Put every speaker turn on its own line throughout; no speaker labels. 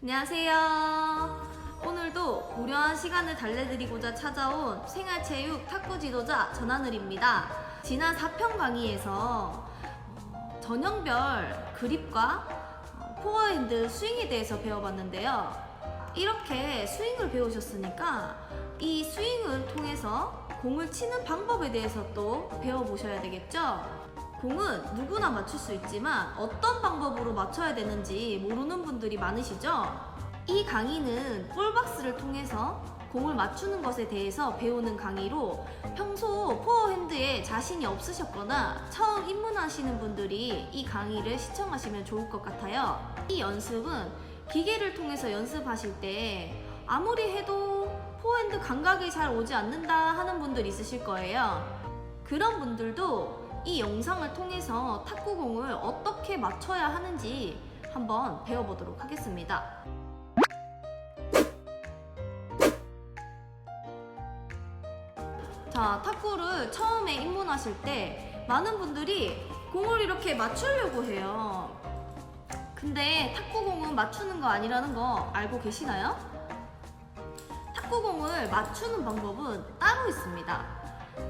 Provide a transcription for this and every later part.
안녕하세요. 오늘도 무료한 시간을 달래드리고자 찾아온 생활체육 탁구 지도자 전하늘입니다. 지난 4편 강의에서 전형별 그립과 포어핸드 스윙에 대해서 배워봤는데요. 이렇게 스윙을 배우셨으니까 이 스윙을 통해서 공을 치는 방법에 대해서 또 배워보셔야 되겠죠? 공은 누구나 맞출 수 있지만 어떤 방법으로 맞춰야 되는지 모르는 분들이 많으시죠? 이 강의는 볼박스를 통해서 공을 맞추는 것에 대해서 배우는 강의로 평소 포어핸드에 자신이 없으셨거나 처음 입문하시는 분들이 이 강의를 시청하시면 좋을 것 같아요. 이 연습은 기계를 통해서 연습하실 때 아무리 해도 포어핸드 감각이 잘 오지 않는다 하는 분들 있으실 거예요. 그런 분들도 이 영상을 통해서 탁구공을 어떻게 맞춰야 하는지 한번 배워보도록 하겠습니다. 자, 탁구를 처음에 입문하실 때 많은 분들이 공을 이렇게 맞추려고 해요. 근데 탁구공은 맞추는 거 아니라는 거 알고 계시나요? 탁구공을 맞추는 방법은 따로 있습니다.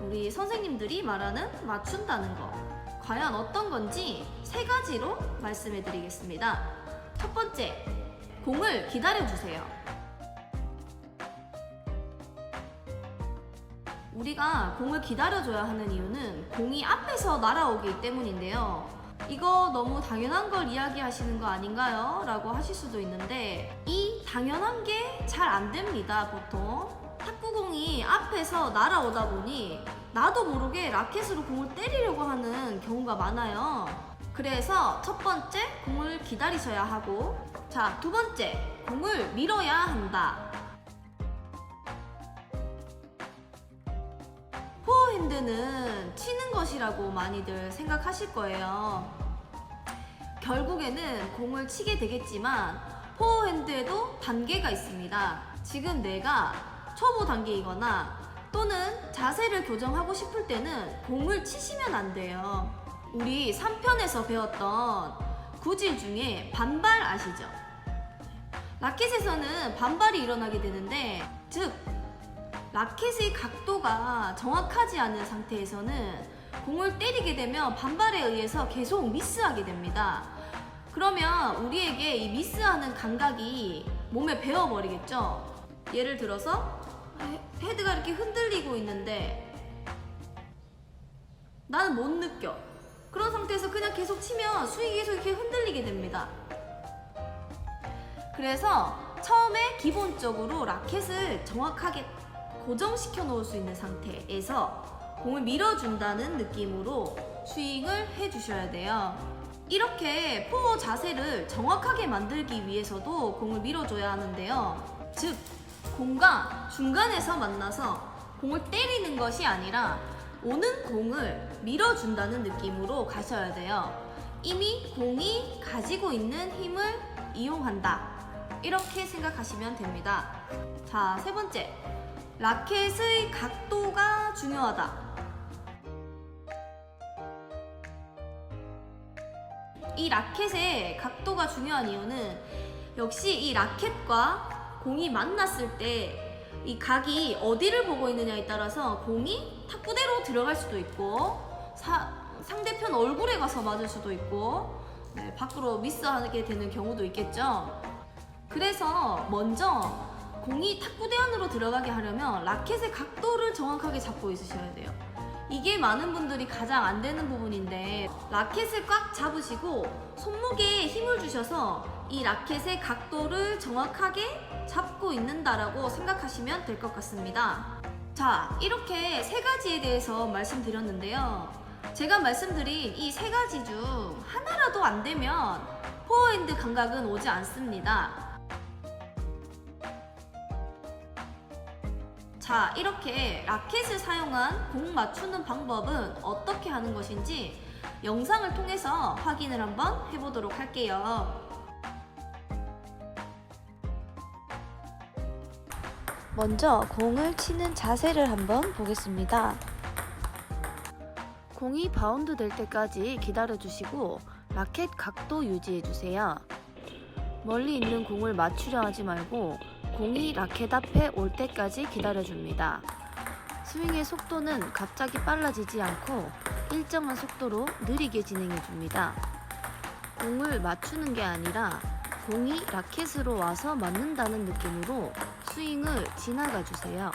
우리 선생님들이 말하는 맞춘다는 거, 과연 어떤 건지 3가지로 말씀해 드리겠습니다. 첫 번째, 공을 기다려주세요. 우리가 공을 기다려줘야 하는 이유는 공이 앞에서 날아오기 때문인데요. 이거 너무 당연한 걸 이야기하시는 거 아닌가요? 라고 하실 수도 있는데 이 당연한 게 잘 안 됩니다. 보통 탁구공이 앞에서 날아오다 보니 나도 모르게 라켓으로 공을 때리려고 하는 경우가 많아요. 그래서 첫 번째, 공을 기다리셔야 하고, 자, 두 번째, 공을 밀어야 한다. 포어핸드는 치는 것이라고 많이들 생각하실 거예요. 결국에는 공을 치게 되겠지만 포어핸드에도 단계가 있습니다. 지금 내가 초보 단계이거나 또는 자세를 교정하고 싶을 때는 공을 치시면 안 돼요. 우리 3편에서 배웠던 구질 중에 반발 아시죠? 라켓에서는 반발이 일어나게 되는데, 즉 라켓의 각도가 정확하지 않은 상태에서는 공을 때리게 되면 반발에 의해서 계속 미스하게 됩니다. 그러면 우리에게 이 미스하는 감각이 몸에 배어버리겠죠? 예를 들어서 헤드가 이렇게 흔들리고 있는데 나는 못 느껴. 그런 상태에서 그냥 계속 치면 스윙이 계속 이렇게 흔들리게 됩니다. 그래서 처음에 기본적으로 라켓을 정확하게 고정시켜 놓을 수 있는 상태에서 공을 밀어준다는 느낌으로 스윙을 해주셔야 돼요. 이렇게 포어 자세를 정확하게 만들기 위해서도 공을 밀어줘야 하는데요. 즉, 공과 중간에서 만나서 공을 때리는 것이 아니라 오는 공을 밀어준다는 느낌으로 가셔야 돼요. 이미 공이 가지고 있는 힘을 이용한다. 이렇게 생각하시면 됩니다. 자, 세 번째, 라켓의 각도가 중요하다. 이 라켓의 각도가 중요한 이유는 역시 이 라켓과 공이 만났을 때 이 각이 어디를 보고 있느냐에 따라서 공이 탁구대로 들어갈 수도 있고 상대편 얼굴에 가서 맞을 수도 있고 밖으로 미스하게 되는 경우도 있겠죠. 그래서 먼저 공이 탁구대 안으로 들어가게 하려면 라켓의 각도를 정확하게 잡고 있으셔야 돼요. 이게 많은 분들이 가장 안 되는 부분인데, 라켓을 꽉 잡으시고 손목에 힘을 주셔서 이 라켓의 각도를 정확하게 잡고 있는다라고 생각하시면 될 것 같습니다. 자, 이렇게 3가지에 대해서 말씀드렸는데요. 제가 말씀드린 이 3가지 중 하나라도 안 되면 포어핸드 감각은 오지 않습니다. 자, 이렇게 라켓을 사용한 공 맞추는 방법은 어떻게 하는 것인지 영상을 통해서 확인을 한번 해보도록 할게요.
먼저 공을 치는 자세를 한번 보겠습니다. 공이 바운드 될 때까지 기다려 주시고 라켓 각도 유지해 주세요. 멀리 있는 공을 맞추려 하지 말고 공이 라켓 앞에 올 때까지 기다려줍니다. 스윙의 속도는 갑자기 빨라지지 않고 일정한 속도로 느리게 진행해줍니다. 공을 맞추는 게 아니라 공이 라켓으로 와서 맞는다는 느낌으로 스윙을 지나가 주세요.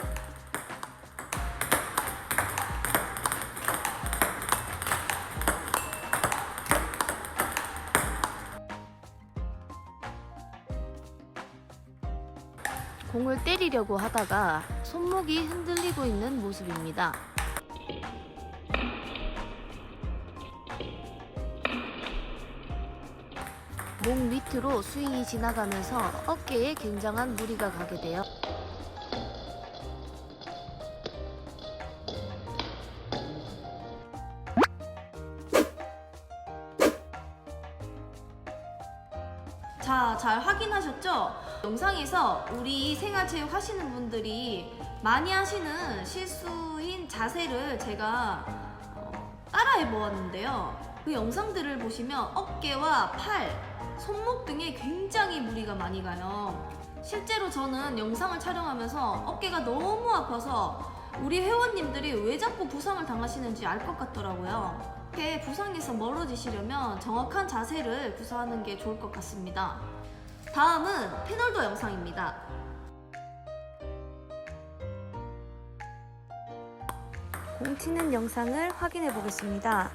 공을 때리려고 하다가 손목이 흔들리고 있는 모습입니다. 목 밑으로 스윙이 지나가면서 어깨에 굉장한 무리가 가게 돼요.
자, 잘 확인하셨죠? 영상에서 우리 생활체육 하시는 분들이 많이 하시는 실수인 자세를 제가 따라해 보았는데요. 그 영상들을 보시면 어깨와 팔, 손목 등에 굉장히 무리가 많이 가요. 실제로 저는 영상을 촬영하면서 어깨가 너무 아파서 우리 회원님들이 왜 자꾸 부상을 당하시는지 알 것 같더라고요. 이렇게 부상에서 멀어지시려면 정확한 자세를 구사하는 게 좋을 것 같습니다. 다음은 패널도 영상입니다.
공 치는 영상을 확인해 보겠습니다.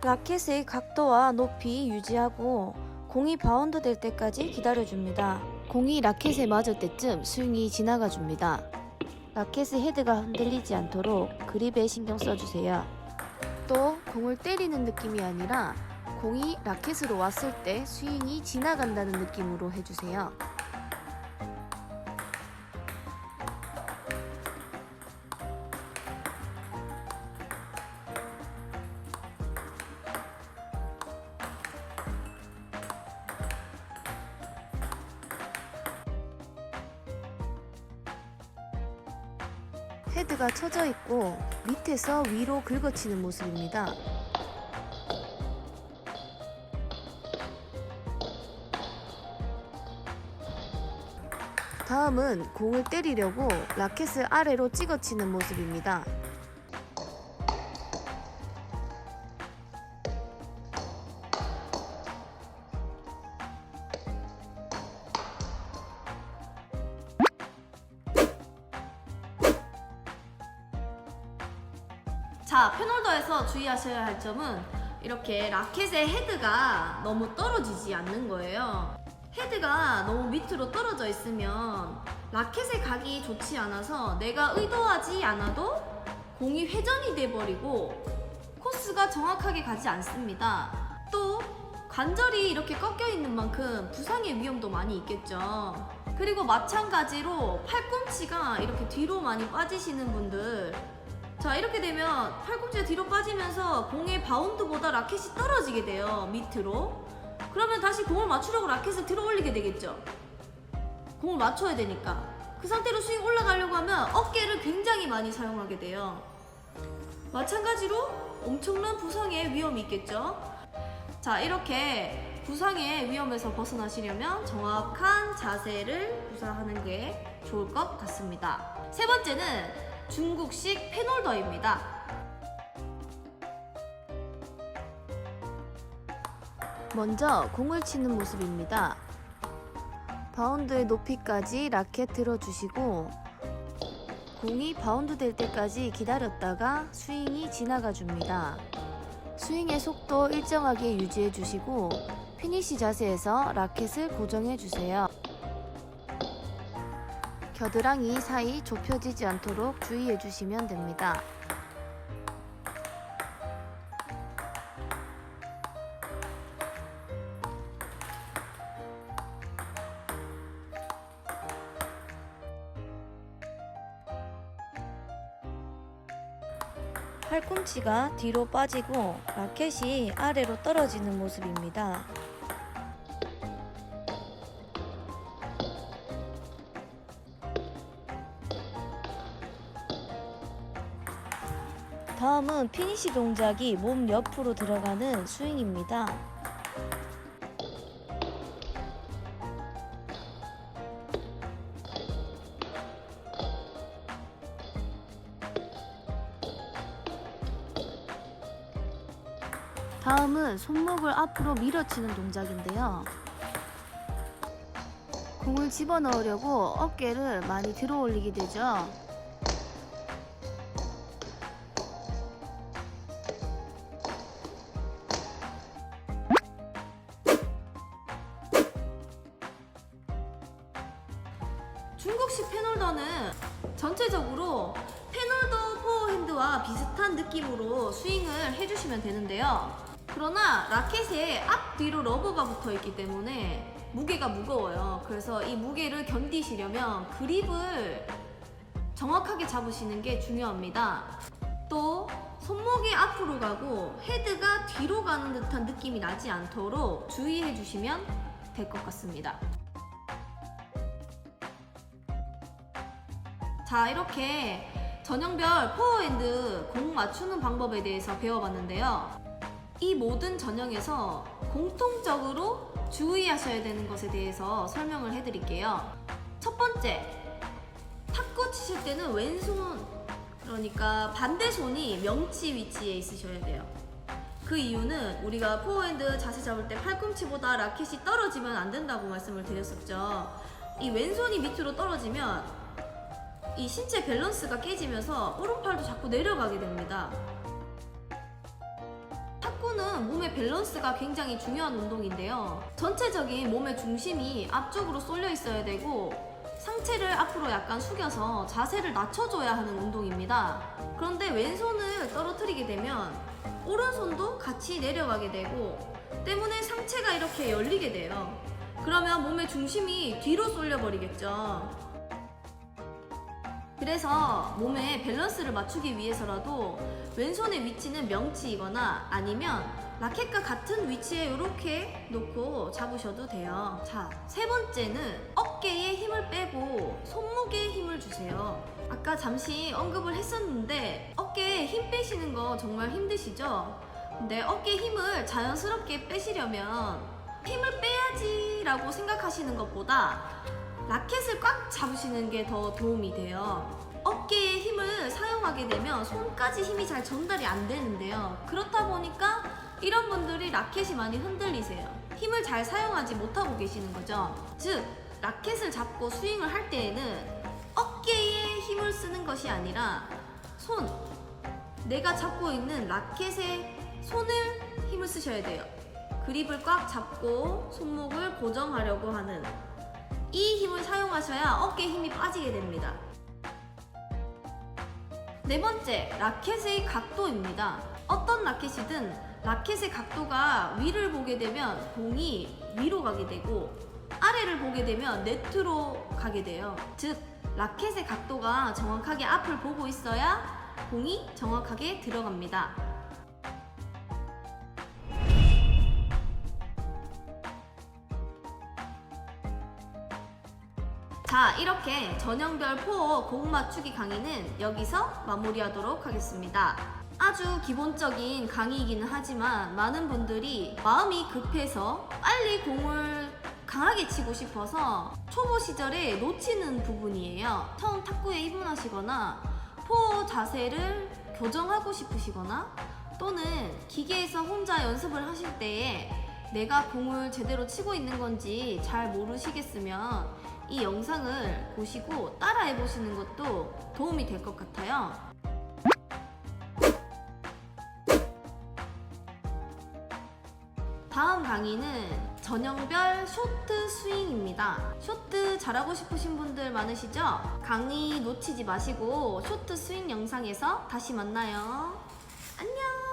라켓의 각도와 높이 유지하고 공이 바운드 될 때까지 기다려줍니다. 공이 라켓에 맞을 때쯤 스윙이 지나가 줍니다. 라켓의 헤드가 흔들리지 않도록 그립에 신경 써주세요. 또 공을 때리는 느낌이 아니라 공이 라켓으로 왔을 때 스윙이 지나간다는 느낌으로 해주세요. 헤드가 처져 있고 밑에서 위로 긁어치는 모습입니다. 다음은 공을 때리려고 라켓을 아래로 찍어치는 모습입니다.
자, 패널더에서 주의하셔야 할 점은 이렇게 라켓의 헤드가 너무 떨어지지 않는 거예요. 헤드가 너무 밑으로 떨어져 있으면 라켓의 각이 좋지 않아서 내가 의도하지 않아도 공이 회전이 돼버리고 코스가 정확하게 가지 않습니다. 또 관절이 이렇게 꺾여 있는 만큼 부상의 위험도 많이 있겠죠. 그리고 마찬가지로 팔꿈치가 이렇게 뒤로 많이 빠지시는 분들, 자, 이렇게 되면 팔꿈치가 뒤로 빠지면서 공의 바운드보다 라켓이 떨어지게 돼요, 밑으로. 그러면 다시 공을 맞추려고 라켓을 들어 올리게 되겠죠. 공을 맞춰야 되니까. 그 상태로 스윙 올라가려고 하면 어깨를 굉장히 많이 사용하게 돼요. 마찬가지로 엄청난 부상의 위험이 있겠죠. 자, 이렇게 부상의 위험에서 벗어나시려면 정확한 자세를 구사하는 게 좋을 것 같습니다. 세 번째는 중국식 펜홀더입니다.
먼저 공을 치는 모습입니다. 바운드의 높이까지 라켓 들어주시고 공이 바운드 될 때까지 기다렸다가 스윙이 지나가 줍니다. 스윙의 속도 일정하게 유지해 주시고 피니시 자세에서 라켓을 고정해 주세요. 겨드랑이 사이 좁혀지지 않도록 주의해 주시면 됩니다. 팔꿈치가 뒤로 빠지고 라켓이 아래로 떨어지는 모습입니다. 다음은 피니시 동작이 몸 옆으로 들어가는 스윙입니다. 다음은 손목을 앞으로 밀어치는 동작인데요. 공을 집어넣으려고 어깨를 많이 들어 올리게 되죠.
중국식 펜홀더는 전체적으로 펜홀더 포어핸드와 비슷한 느낌으로 스윙을 해주시면 되는데요. 그러나 라켓에 앞뒤로 러버가 붙어 있기 때문에 무게가 무거워요. 그래서 이 무게를 견디시려면 그립을 정확하게 잡으시는 게 중요합니다. 또 손목이 앞으로 가고 헤드가 뒤로 가는 듯한 느낌이 나지 않도록 주의해 주시면 될 것 같습니다. 자, 이렇게 전형별 포어핸드 공 맞추는 방법에 대해서 배워봤는데요. 이 모든 전형에서 공통적으로 주의하셔야 되는 것에 대해서 설명을 해드릴게요. 첫 번째, 탁구 치실 때는 왼손, 그러니까 반대손이 명치 위치에 있으셔야 돼요. 그 이유는 우리가 포어핸드 자세 잡을 때 팔꿈치보다 라켓이 떨어지면 안 된다고 말씀을 드렸었죠. 이 왼손이 밑으로 떨어지면 이 신체 밸런스가 깨지면서 오른팔도 자꾸 내려가게 됩니다. 탁구는 몸의 밸런스가 굉장히 중요한 운동인데요. 전체적인 몸의 중심이 앞쪽으로 쏠려 있어야 되고 상체를 앞으로 약간 숙여서 자세를 낮춰줘야 하는 운동입니다. 그런데 왼손을 떨어뜨리게 되면 오른손도 같이 내려가게 되고 때문에 상체가 이렇게 열리게 돼요. 그러면 몸의 중심이 뒤로 쏠려 버리겠죠. 그래서 몸의 밸런스를 맞추기 위해서라도 왼손의 위치는 명치이거나 아니면 라켓과 같은 위치에 이렇게 놓고 잡으셔도 돼요. 자, 세 번째는 어깨에 힘을 빼고 손목에 힘을 주세요. 아까 잠시 언급을 했었는데 어깨에 힘 빼시는 거 정말 힘드시죠? 근데 어깨 힘을 자연스럽게 빼시려면 힘을 빼야지 라고 생각하시는 것보다 라켓을 꽉 잡으시는 게 더 도움이 돼요. 어깨에 힘을 사용하게 되면 손까지 힘이 잘 전달이 안 되는데요. 그렇다 보니까 이런 분들이 라켓이 많이 흔들리세요. 힘을 잘 사용하지 못하고 계시는 거죠. 즉, 라켓을 잡고 스윙을 할 때에는 어깨에 힘을 쓰는 것이 아니라 내가 잡고 있는 라켓에 손을 힘을 쓰셔야 돼요. 그립을 꽉 잡고 손목을 고정하려고 하는 이 힘을 사용하셔야 어깨에 힘이 빠지게 됩니다. 네 번째, 라켓의 각도입니다. 어떤 라켓이든 라켓의 각도가 위를 보게 되면 공이 위로 가게 되고 아래를 보게 되면 네트로 가게 돼요. 즉, 라켓의 각도가 정확하게 앞을 보고 있어야 공이 정확하게 들어갑니다. 자, 이렇게 전형별 포어 공 맞추기 강의는 여기서 마무리하도록 하겠습니다. 아주 기본적인 강의이기는 하지만 많은 분들이 마음이 급해서 빨리 공을 강하게 치고 싶어서 초보 시절에 놓치는 부분이에요. 처음 탁구에 입문하시거나 포어 자세를 교정하고 싶으시거나 또는 기계에서 혼자 연습을 하실 때에 내가 공을 제대로 치고 있는 건지 잘 모르시겠으면 이 영상을 보시고 따라해 보시는 것도 도움이 될 것 같아요. 다음 강의는 전형별 쇼트 스윙입니다. 쇼트 잘하고 싶으신 분들 많으시죠? 강의 놓치지 마시고 쇼트 스윙 영상에서 다시 만나요. 안녕!